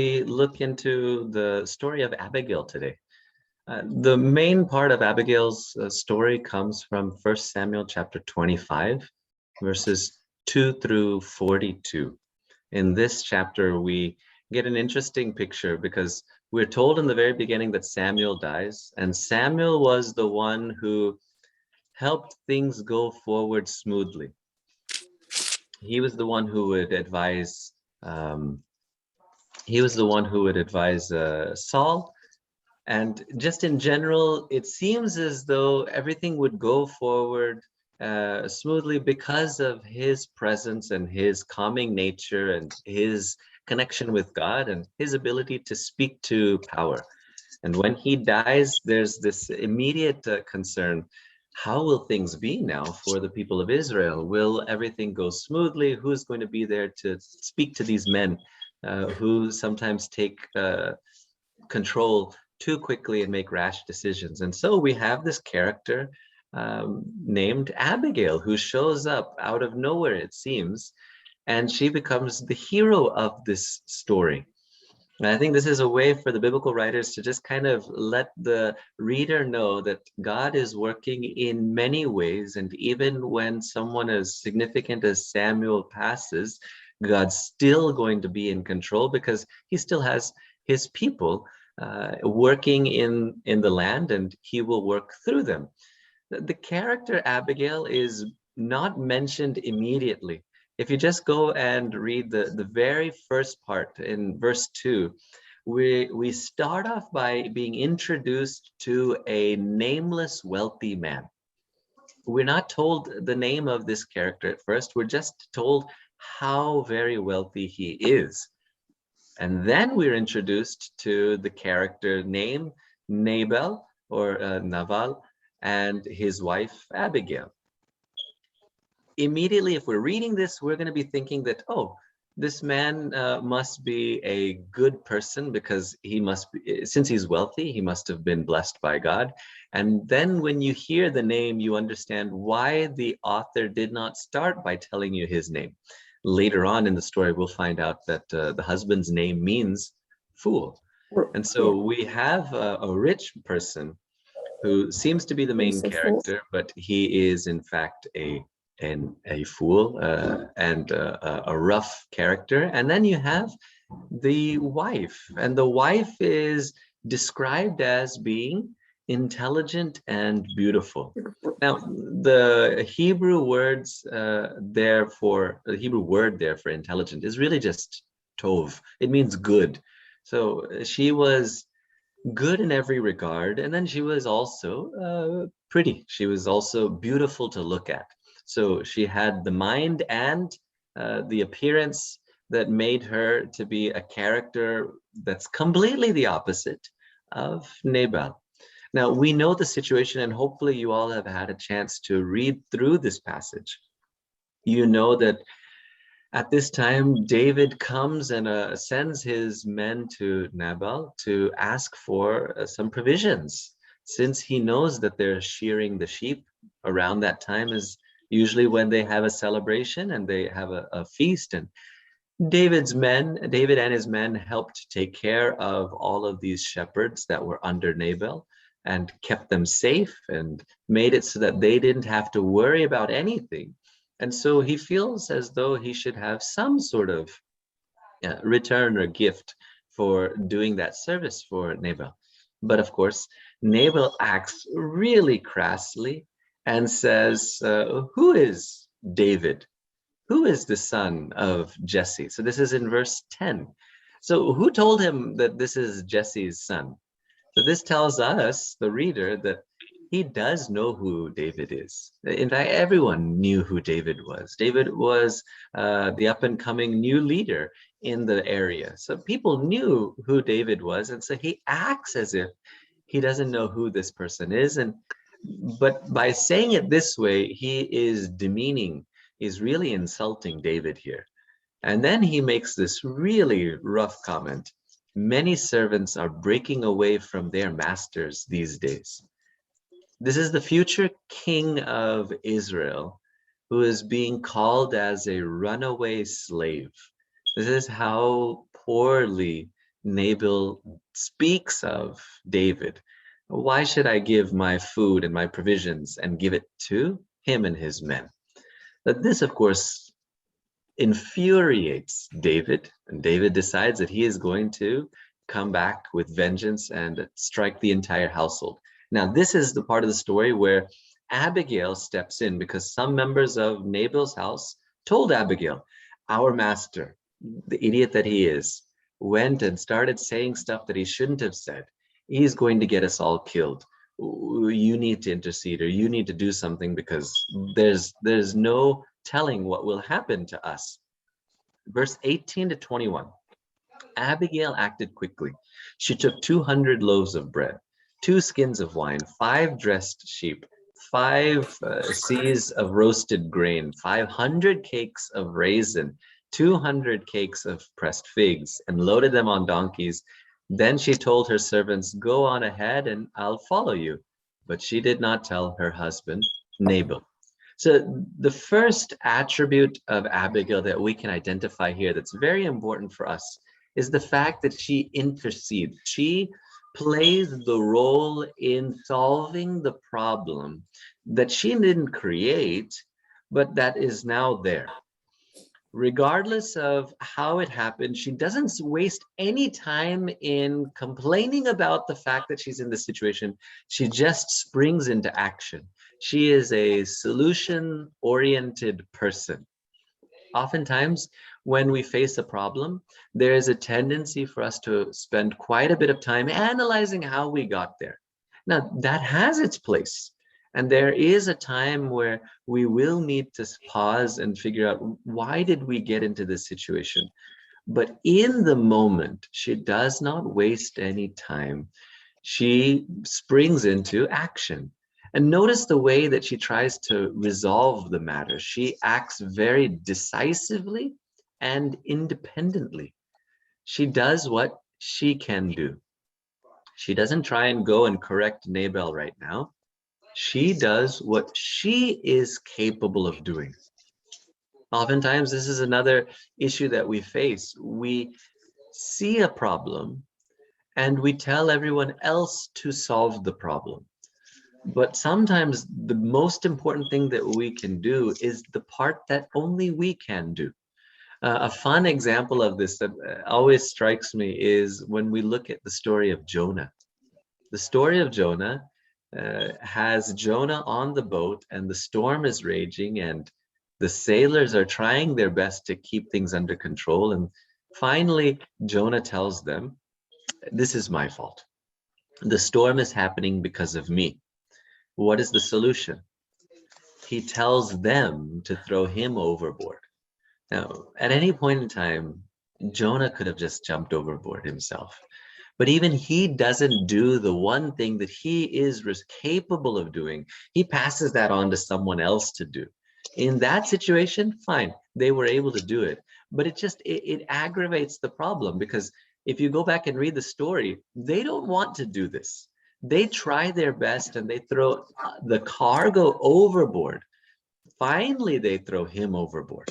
We look into the story of Abigail today. The main part of Abigail's story comes from 1 Samuel chapter 25, verses 2 through 42. In this chapter, we get an interesting picture because we're told in the very beginning that Samuel dies, and Samuel was the one who helped things go forward smoothly. He was the one who would advise um, Saul. And just in general, it seems as though everything would go forward smoothly because of his presence and his calming nature and his connection with God and his ability to speak to power. And when he dies, there's this immediate concern. How will things be now for the people of Israel? Will everything go smoothly? Who's going to be there to speak to these men who sometimes take control too quickly and make rash decisions? And so we have this character named Abigail who shows up out of nowhere, it seems, and she becomes the hero of this story. And I think this is a way for the biblical writers to just kind of let the reader know that God is working in many ways. And even when someone as significant as Samuel passes, God's still going to be in control because he still has his people working in the land, and he will work through them. The character Abigail is not mentioned immediately. If you just go and read the very first part in verse 2, we start off by being introduced to a nameless wealthy man. We're not told the name of this character at first. We're just told how very wealthy he is. And then we're introduced to the character named Nabal or Naval and his wife Abigail. Immediately, if we're reading this, we're going to be thinking that, oh, this man must be a good person because he must be, since he's wealthy, he must have been blessed by God. And then when you hear the name, you understand why the author did not start by telling you his name. Later on in the story, we'll find out that the husband's name means fool. And so we have a rich person who seems to be the main character, but he is in fact a fool and a rough character. And then you have the wife, and the wife is described as being intelligent and beautiful. Now, the Hebrew words the Hebrew word there for intelligent is really just tov. It means good. So she was good in every regard, and then she was also pretty. She was also beautiful to look at. So she had the mind and the appearance that made her to be a character that's completely the opposite of Nabal. Now, we know the situation, and hopefully you all have had a chance to read through this passage. You know that at this time, David comes and sends his men to Nabal to ask for some provisions, since he knows that they're shearing the sheep. Around that time is usually when they have a celebration and they have a feast. And David and his men helped take care of all of these shepherds that were under Nabal and kept them safe and made it so that they didn't have to worry about anything. And so he feels as though he should have some sort of return or gift for doing that service for Nabal. But of course, Nabal acts really crassly and says, who is David? Who is the son of Jesse? So this is in verse 10. So who told him that this is Jesse's son? So this tells us, the reader, that he does know who David is. In fact, everyone knew who David was. David was the up-and-coming new leader in the area. So people knew who David was, and so he acts as if he doesn't know who this person is. But by saying it this way, he is demeaning, he's really insulting David here. And then he makes this really rough comment. Many servants are breaking away from their masters these days. This is the future king of Israel who is being called as a runaway slave. This is how poorly Nabal speaks of David. Why should I give my food and my provisions and give it to him and his men? But this, of course, infuriates David, and David decides that he is going to come back with vengeance and strike the entire household. Now, this is the part of the story where Abigail steps in, because some members of Nabal's house told Abigail, our master, the idiot that he is, went and started saying stuff that he shouldn't have said. He's going to get us all killed. You need to intercede, or you need to do something, because there's no telling what will happen to us. Verse 18 to 21. Abigail acted quickly. She took 200 loaves of bread, 2 skins of wine, 5 dressed sheep, 5 seahs of roasted grain, 500 cakes of raisin, 200 cakes of pressed figs, and loaded them on donkeys. Then she told her servants, go on ahead and I'll follow you. But she did not tell her husband, Nabal. So the first attribute of Abigail that we can identify here that's very important for us is the fact that she intercedes. She plays the role in solving the problem that she didn't create, but that is now there. Regardless of how it happened, she doesn't waste any time in complaining about the fact that she's in this situation. She just springs into action. She is a solution-oriented person. Oftentimes, when we face a problem, there is a tendency for us to spend quite a bit of time analyzing how we got there. Now, that has its place. And there is a time where we will need to pause and figure out, why did we get into this situation? But in the moment, she does not waste any time. She springs into action. And notice the way that she tries to resolve the matter. She acts very decisively and independently. She does what she can do. She doesn't try and go and correct Nabal right now. She does what she is capable of doing. Oftentimes, this is another issue that we face. We see a problem and we tell everyone else to solve the problem. But sometimes the most important thing that we can do is the part that only we can do. A fun example of this that always strikes me is when we look at the story of Jonah. The story of Jonah has Jonah on the boat, and the storm is raging, and the sailors are trying their best to keep things under control. And finally, Jonah tells them, this is my fault. The storm is happening because of me. What is the solution? He tells them to throw him overboard. Now, at any point in time, Jonah could have just jumped overboard himself. But even he doesn't do the one thing that he is capable of doing. He passes that on to someone else to do. In that situation, fine, they were able to do it. But it aggravates the problem, because if you go back and read the story, they don't want to do this. They try their best and they throw the cargo overboard. Finally, they throw him overboard.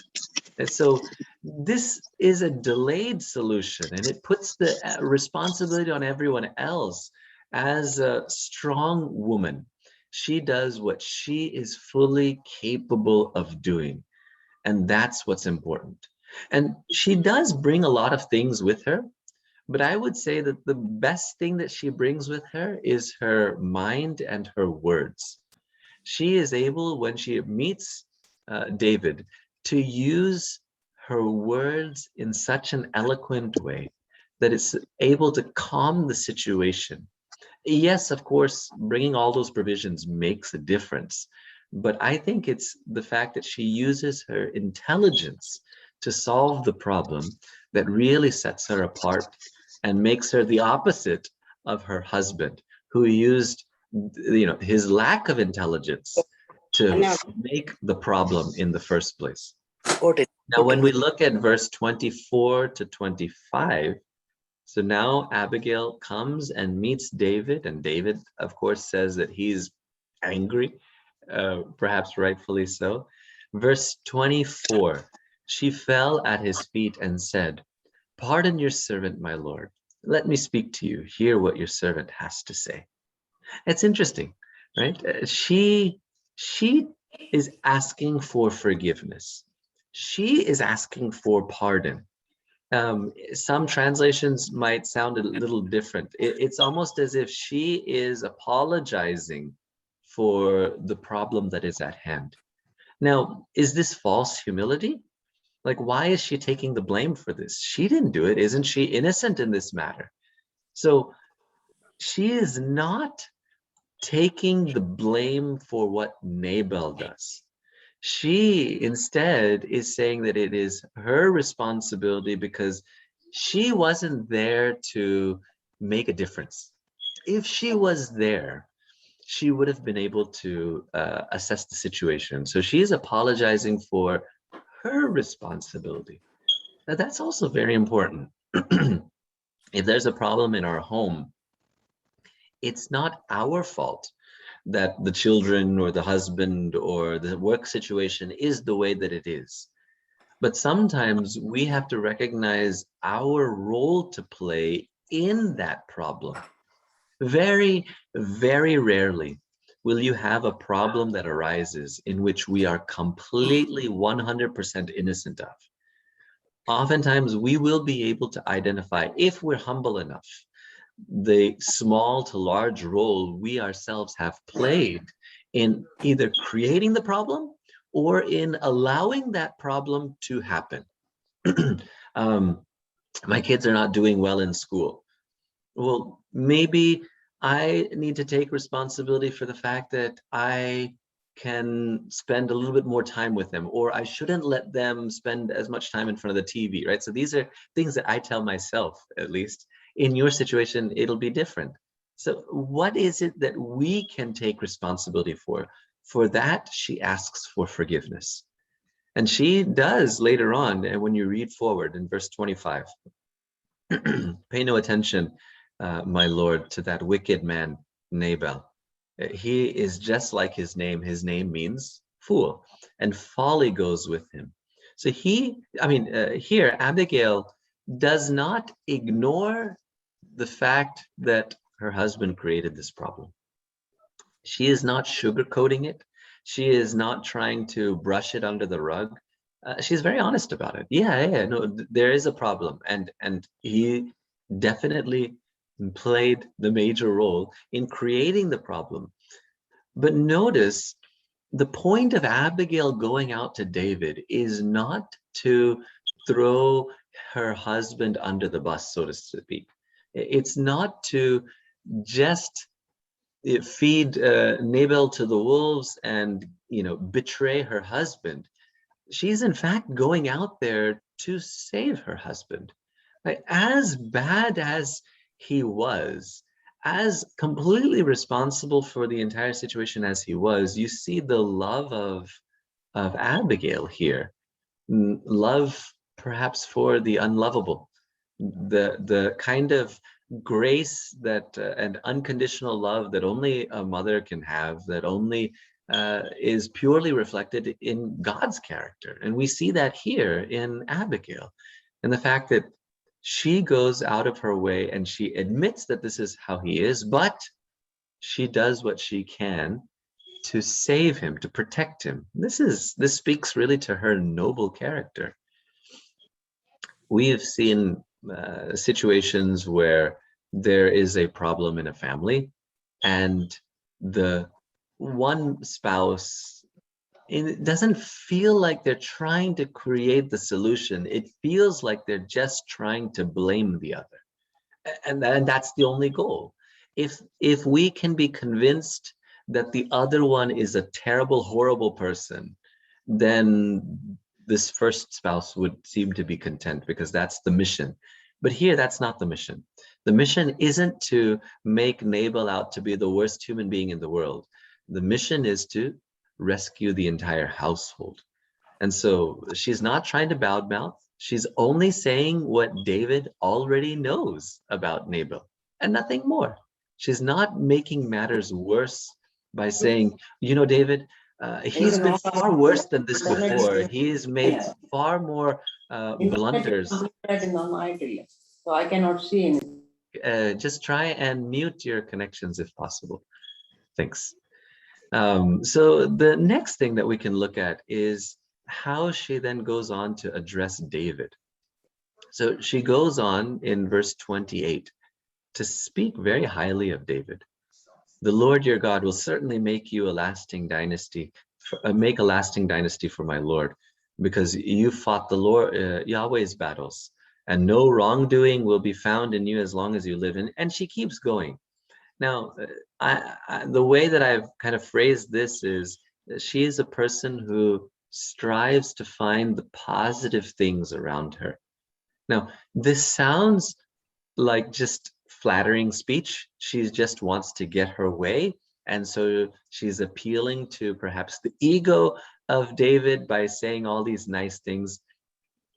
And so this is a delayed solution, and it puts the responsibility on everyone else. As a strong woman, she does what she is fully capable of doing, and that's what's important. And she does bring a lot of things with her, but I would say that the best thing that she brings with her is her mind and her words. She is able, when she meets David, to use her words in such an eloquent way that it's able to calm the situation. Yes, of course, bringing all those provisions makes a difference, but I think it's the fact that she uses her intelligence to solve the problem that really sets her apart and makes her the opposite of her husband, who used, his lack of intelligence to make the problem in the first place. Now, when we look at verse 24 to 25, so now Abigail comes and meets David, and David, of course, says that he's angry, perhaps rightfully so. Verse 24, she fell at his feet and said, pardon your servant, my lord. Let me speak to you. Hear what your servant has to say. It's interesting, right? She is asking for forgiveness. She is asking for pardon. Some translations might sound a little different. It's almost as if she is apologizing for the problem that is at hand. Now, is this false humility? Like, why is she taking the blame for this? She didn't do it. Isn't she innocent in this matter? So she is not taking the blame for what Nabal does. She instead is saying that it is her responsibility because she wasn't there to make a difference. If she was there, she would have been able to assess the situation. So she's apologizing for her responsibility. Now, that's also very important. If there's a problem in our home, it's not our fault that the children or the husband or the work situation is the way that it is. But sometimes we have to recognize our role to play in that problem. Very, very rarely will you have a problem that arises in which we are completely 100% innocent of. Oftentimes, we will be able to identify, if we're humble enough, the small to large role we ourselves have played in either creating the problem or in allowing that problem to happen. um, my kids are not doing well in school. Well, maybe I need to take responsibility for the fact that I can spend a little bit more time with them, or I shouldn't let them spend as much time in front of the TV, right? So these are things that I tell myself, at least. In your situation, it'll be different. So what is it that we can take responsibility for? For that, she asks for forgiveness. And she does later on, and when you read forward in verse 25, pay no attention, my lord, to that wicked man, Nabal. He is just like his name. His name means fool, and folly goes with him. So here, Abigail does not ignore the fact that her husband created this problem. She is not sugarcoating it. She is not trying to brush it under the rug. She's very honest about it. Yeah, no, there is a problem, and he definitely played the major role in creating the problem. But notice the point of Abigail going out to David is not to throw her husband under the bus, so to speak. It's not to just feed Nabal to the wolves and betray her husband. She's in fact going out there to save her husband. Like, as bad as he was, as completely responsible for the entire situation as he was, you see the love of Abigail here. Love perhaps for the unlovable, the kind of grace that and unconditional love that only a mother can have, that only is purely reflected in God's character. And we see that here in Abigail, and the fact that she goes out of her way and she admits that this is how he is, but she does what she can to save him, to protect him. This speaks really to her noble character. We have seen situations where there is a problem in a family and the one spouse, it doesn't feel like they're trying to create the solution. It feels like they're just trying to blame the other. And that's the only goal. If we can be convinced that the other one is a terrible, horrible person, then this first spouse would seem to be content because that's the mission. But here, that's not the mission. The mission isn't to make Nabal out to be the worst human being in the world. The mission is to rescue the entire household. And so she's not trying to badmouth. She's only saying what David already knows about Nabal and nothing more. She's not making matters worse by saying, David, he's been far worse than this before. He's made far more blunders. So I cannot see anything. just try and mute your connections if possible. Thanks. So the next thing that we can look at is how she then goes on to address David. So she goes on in verse 28 to speak very highly of David. The Lord your God will certainly make you a lasting dynasty, make a lasting dynasty for my Lord, because you fought the Lord Yahweh's battles, and no wrongdoing will be found in you as long as you live. And she keeps going. Now, the way that I've kind of phrased this is she is a person who strives to find the positive things around her. Now, this sounds like just flattering speech. She just wants to get her way. And so she's appealing to perhaps the ego of David by saying all these nice things.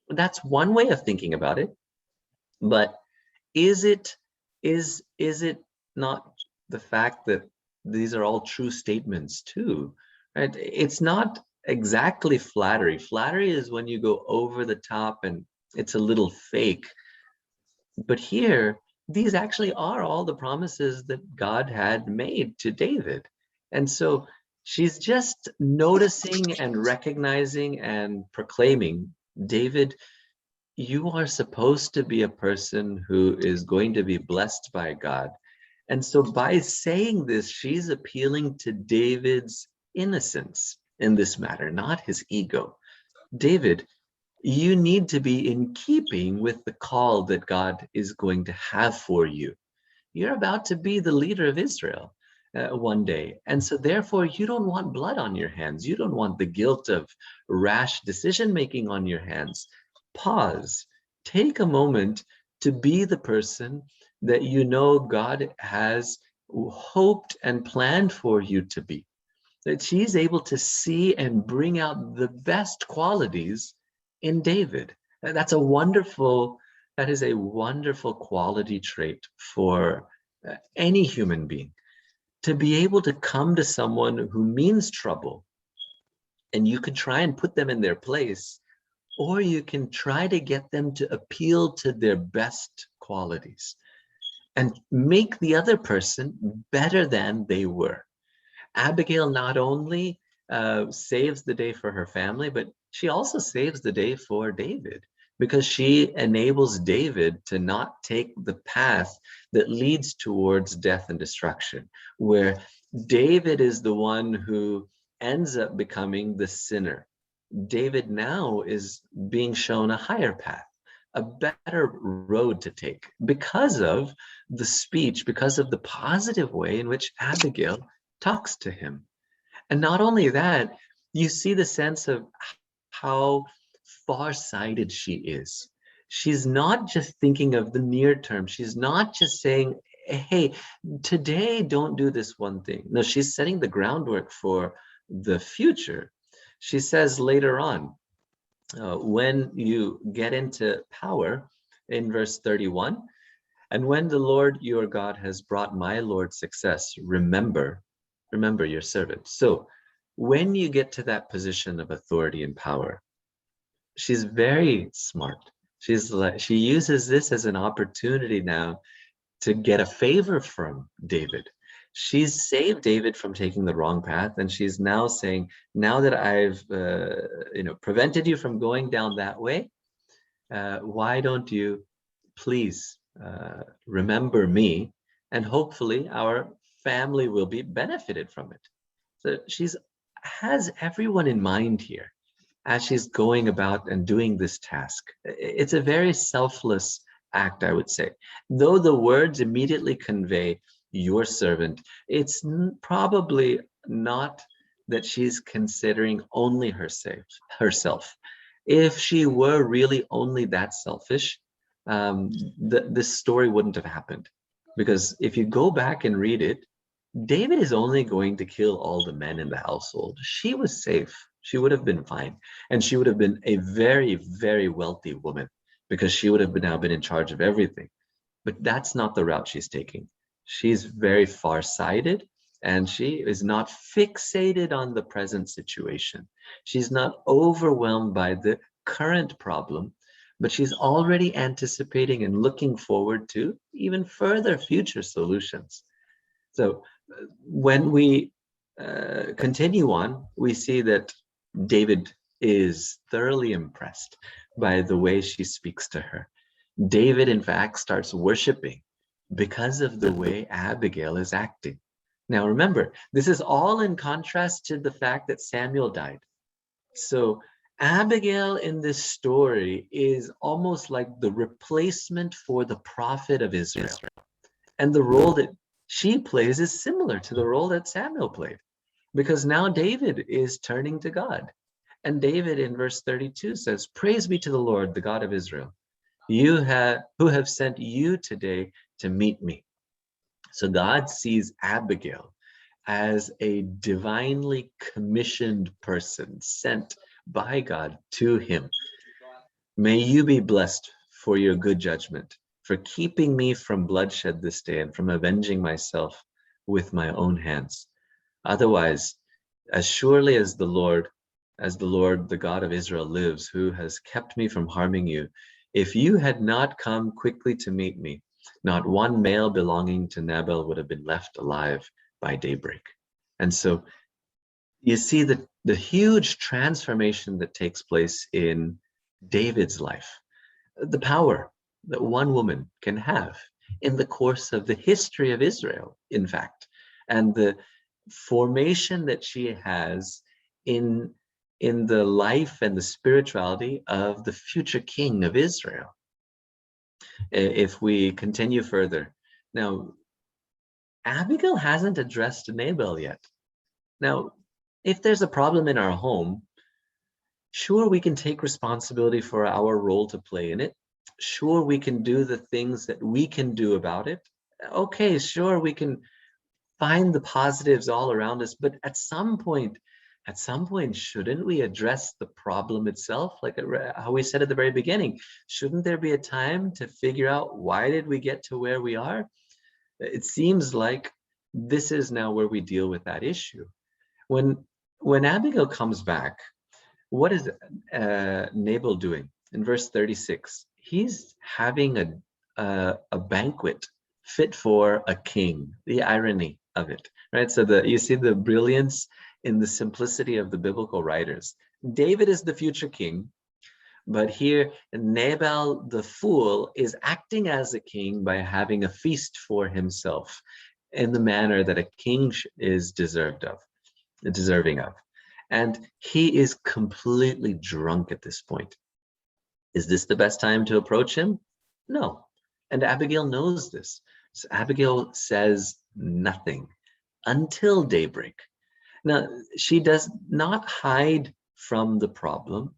That's one way of thinking about it. But is it not the fact that these are all true statements too, right? It's not exactly flattery. Flattery is when you go over the top and it's a little fake. But here, these actually are all the promises that God had made to David. And so she's just noticing and recognizing and proclaiming, David, you are supposed to be a person who is going to be blessed by God. And so by saying this, she's appealing to David's innocence in this matter, not his ego. David, you need to be in keeping with the call that God is going to have for you. You're about to be the leader of Israel one day. And so therefore, you don't want blood on your hands. You don't want the guilt of rash decision-making on your hands. Pause. Take a moment to be the person that you know God has hoped and planned for you to be. That she's able to see and bring out the best qualities in David. That is a wonderful quality trait for any human being, to be able to come to someone who means trouble, and you can try and put them in their place, or you can try to get them to appeal to their best qualities and make the other person better than they were. Abigail not only saves the day for her family, but she also saves the day for David, because she enables David to not take the path that leads towards death and destruction, where David is the one who ends up becoming the sinner. David now is being shown a higher path, a better road to take, because of the speech, because of the positive way in which Abigail talks to him. And not only that, you see the sense of how far-sighted she is. She's not just thinking of the near term. She's not just saying, hey, today don't do this one thing. No, she's setting the groundwork for the future. She says later on, when you get into power, in verse 31, and when the Lord your God has brought my Lord success, remember your servant. So when you get to that position of authority and power, she's very smart. She uses this as an opportunity now to get a favor from David. She's saved David from taking the wrong path, and she's now saying, now that I've prevented you from going down that way, why don't you please remember me, and hopefully our family will be benefited from it. So she's has everyone in mind here as she's going about and doing this task. It's a very selfless act, I would say. Though the words immediately convey your servant, it's probably not that she's considering only herself. If she were really only that selfish, this story wouldn't have happened. Because if you go back and read it, David is only going to kill all the men in the household. She was safe. She would have been fine. And she would have been a very, very wealthy woman, because she would have now been in charge of everything. But that's not the route she's taking. She's very far-sighted, and she is not fixated on the present situation. She's not overwhelmed by the current problem, but she's already anticipating and looking forward to even further future solutions. So when we continue on, we see that David is thoroughly impressed by the way she speaks to her. David, in fact, starts worshiping because of the way Abigail is acting. Now, remember, this is all in contrast to the fact that Samuel died. So Abigail in this story is almost like the replacement for the prophet of Israel. And the role that she plays is similar to the role that Samuel played, because now David is turning to God. And David in verse 32 says, "Praise be to the Lord, the God of Israel, who have sent you today to meet me." So God sees Abigail as a divinely commissioned person sent by God to him. "May you be blessed for your good judgment, for keeping me from bloodshed this day and from avenging myself with my own hands. Otherwise, as surely as the Lord, the God of Israel lives, who has kept me from harming you, if you had not come quickly to meet me, not one male belonging to Nabal would have been left alive by daybreak." And so you see the huge transformation that takes place in David's life, the power that one woman can have in the course of the history of Israel, in fact, and the formation that she has in the life and the spirituality of the future king of Israel. If we continue further, now Abigail hasn't addressed Nabal yet. Now, if there's a problem in our home, sure, we can take responsibility for our role to play in it. Sure, we can do the things that we can do about it. Okay, sure, we can find the positives all around us, but at some point, shouldn't we address the problem itself? Like how we said at the very beginning, shouldn't there be a time to figure out why did we get to where we are? It seems like this is now where we deal with that issue. When Abigail comes back, what is Nabal doing? In verse 36, he's having a banquet fit for a king. The irony of it, right? So you see the brilliance in the simplicity of the biblical writers. David is the future king, but here Nabal the fool is acting as a king by having a feast for himself in the manner that a king is deserving of. And he is completely drunk at this point. Is this the best time to approach him? No. And Abigail knows this. So Abigail says nothing until daybreak. Now, she does not hide from the problem,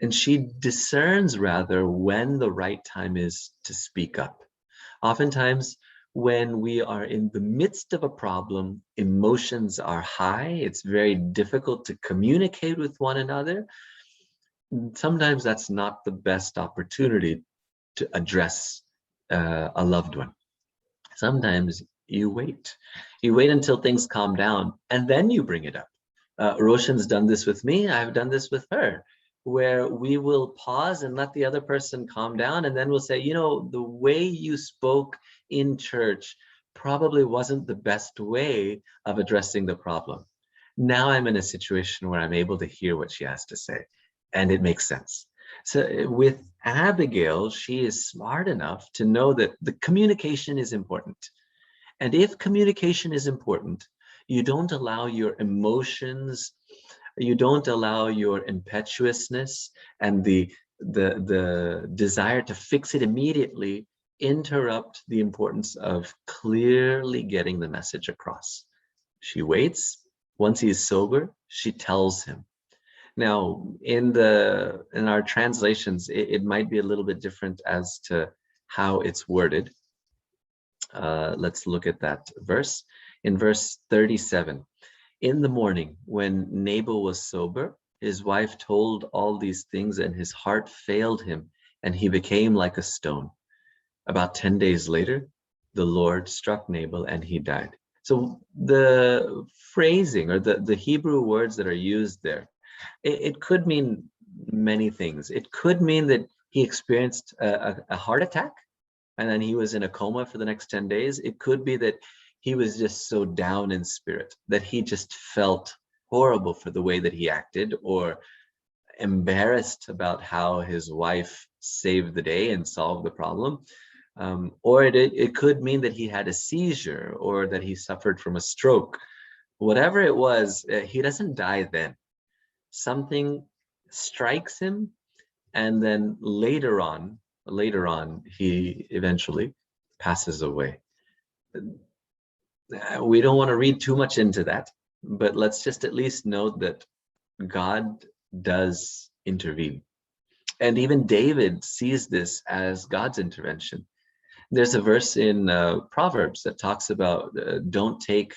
and she discerns rather when the right time is to speak up. Oftentimes, when we are in the midst of a problem, emotions are high. It's very difficult to communicate with one another. Sometimes that's not the best opportunity to address a loved one. Sometimes you wait. You wait until things calm down, and then you bring it up. Roshan's done this with me. I've done this with her, where we will pause and let the other person calm down, and then we'll say, the way you spoke in church probably wasn't the best way of addressing the problem. Now I'm in a situation where I'm able to hear what she has to say, and it makes sense. So with Abigail, she is smart enough to know that the communication is important. And if communication is important, you don't allow your emotions, you don't allow your impetuousness and the desire to fix it immediately interrupt the importance of clearly getting the message across. She waits. Once he is sober, she tells him. Now, in our translations, it might be a little bit different as to how it's worded. Let's look at that verse. In verse 37, in the morning, when Nabal was sober, his wife told all these things, and his heart failed him, and he became like a stone. About 10 days later, the Lord struck Nabal, and he died. So the phrasing or the Hebrew words that are used there, it could mean many things. It could mean that he experienced a heart attack, and then he was in a coma for the next 10 days. It could be that he was just so down in spirit that he just felt horrible for the way that he acted, or embarrassed about how his wife saved the day and solved the problem. Or it could mean that he had a seizure, or that he suffered from a stroke. Whatever it was, he doesn't die then. Something strikes him, and then later on, he eventually passes away. We don't want to read too much into that, but let's just at least note that God does intervene. And even David sees this as God's intervention. There's a verse in Proverbs that talks about don't take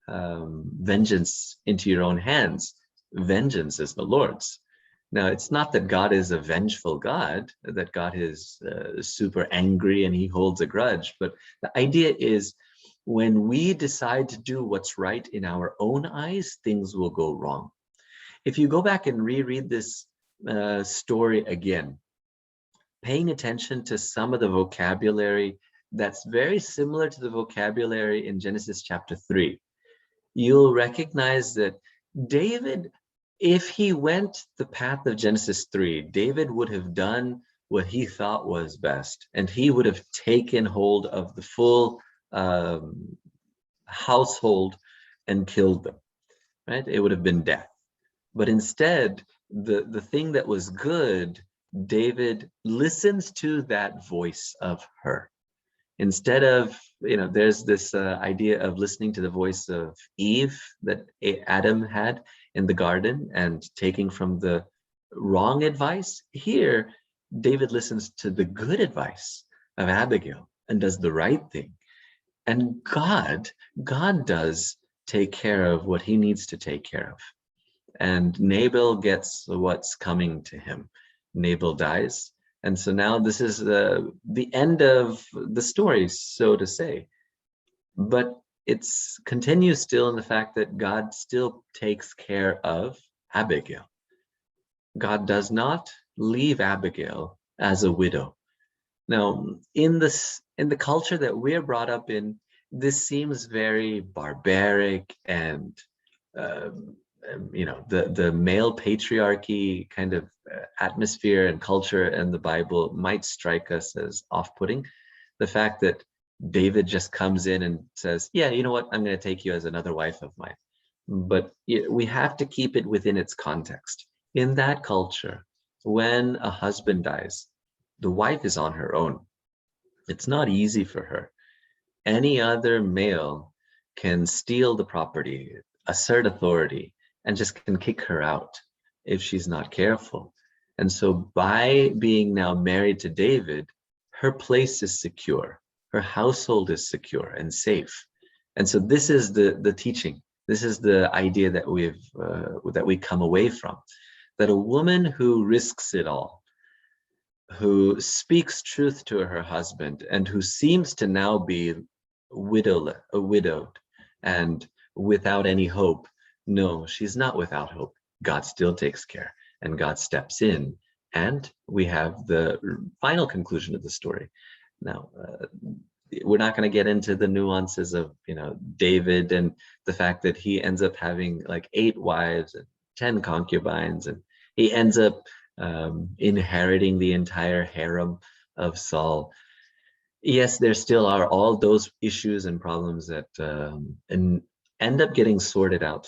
vengeance into your own hands. Vengeance is the Lord's. Now, it's not that God is a vengeful God, that God is super angry and he holds a grudge, but the idea is when we decide to do what's right in our own eyes, things will go wrong. If you go back and reread this story again, paying attention to some of the vocabulary that's very similar to the vocabulary in Genesis chapter 3, you'll recognize that David, if he went the path of Genesis 3, David would have done what he thought was best, and he would have taken hold of the full household and killed them, right? It would have been death. But instead, the thing that was good, David listens to that voice of her. Instead of, there's this idea of listening to the voice of Eve that Adam had in the garden and taking from the wrong advice. Here, David listens to the good advice of Abigail and does the right thing. And God does take care of what he needs to take care of. And Nabal gets what's coming to him. Nabal dies. And so now this is the end of the story, so to say. But it continues still in the fact that God still takes care of Abigail. God does not leave Abigail as a widow. Now, in the culture that we're brought up in, this seems very barbaric, and the male patriarchy kind of atmosphere and culture in the Bible might strike us as off-putting. The fact that David just comes in and says, yeah, you know what, I'm going to take you as another wife of mine. But we have to keep it within its context. In that culture, when a husband dies, the wife is on her own. It's not easy for her. Any other male can steal the property, assert authority, and just can kick her out if she's not careful. And so by being now married to David, her place is secure. Her household is secure and safe. And so this is the teaching. This is the idea that we come away from, that a woman who risks it all, who speaks truth to her husband, and who seems to now be widowed and without any hope. No, she's not without hope. God still takes care, and God steps in, and we have the final conclusion of the story. Now, we're not going to get into the nuances of David and the fact that he ends up having like 8 wives and 10 concubines, and he ends up inheriting the entire harem of Saul. Yes, there still are all those issues and problems that end up getting sorted out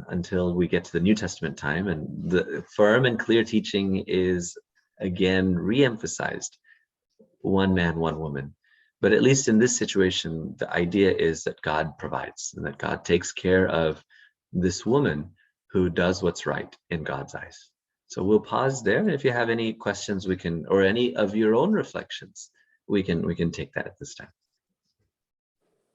until we get to the New Testament time, and the firm and clear teaching is again re-emphasized: one man, one woman. But at least in this situation, the idea is that God provides, and that God takes care of this woman who does what's right in God's eyes. So we'll pause there. If you have any questions, we can, or any of your own reflections, we can take that at this time.